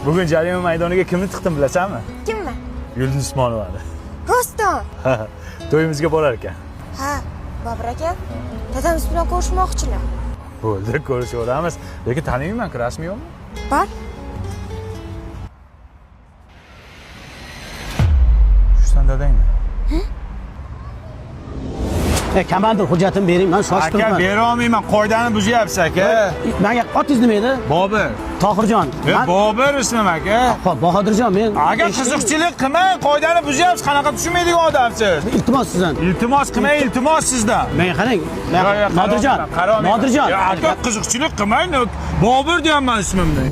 Bugun jarima maydoniga kimni tiqdim bilasanmi? Kimmi? Yulduz Usmonovani. Rostdan. To'yimizga borar ekan. Ha, Bobur aka, dadamiz bilan ko'rishmoqchilar. Bo'ldi, ko'rishaveramiz. Lekin taniyman-ku, rasmiymi? Bor. Shusan dadangmi? Komandir hujjatini bering, men shoshib Aka, turibman. bera olmayman, qoidani buzyapsiz aka. Menga otingiz nima edi? Bobur. Tohirjon. Bobur ismim aka. Xo'p, Bahodirjon, men Agar qiziqchilik qilmang, qoidani buzyapsiz, qanaqa tushunmaydigan odamsiz. iltimos sizdan. Iltimos qilmang, iltimos sizdan. Men qarang. Nodirjon. Nodirjon. Aka, qiziqchilik qilmang. Bobur deyapman ismimni.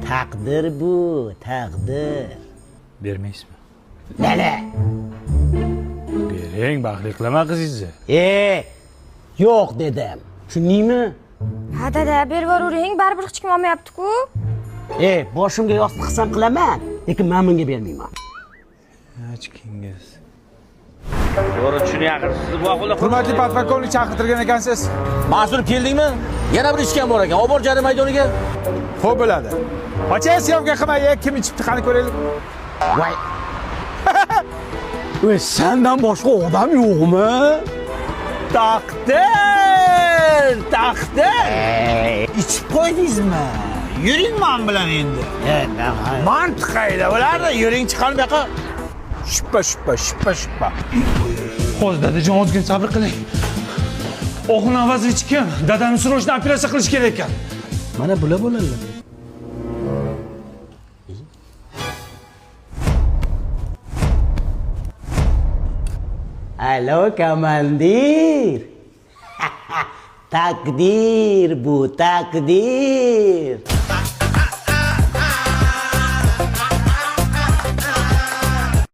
Taqdir bu, taqdir. Bermaysizmi? Nala? Bering, baxtli qilaman qizingizni. Yo'q dedim. Tushundingmi? Ha dada, berib yuboring, baribir hech kim olmayapti-ku. Boshimga yostiq qilsam qilaman, lekin men bunga bermayman. Achikingiz. To'g'ri tushunyapsiz, sizni boqula. Hurmatli podполковник chaqirtirgan ekansiz. Mas'ul keldingmi? Yana bir ishgan bor ekan. Olib bor jarima maydoniga. Xo'p bo'ladi. Ochang syomka qilmay, kim ichibdi, qani ko'raylik. Voy. Sendan boshqa odam yo'qmi? Taqdir! Ichib qo'ydingizmi? Yuring men bilan endi. Mantiq qayda bo'lardi? Yuring chiqar bu yoqqa. Shuppa. Hozir dadajon, ozgina sabr qiling. O'g'il avazini kim? Dadamni srochni operatsiya qilish kerak ekan. Mana bular bo'ladilar. Alo komandir. Takdir bu, takdir.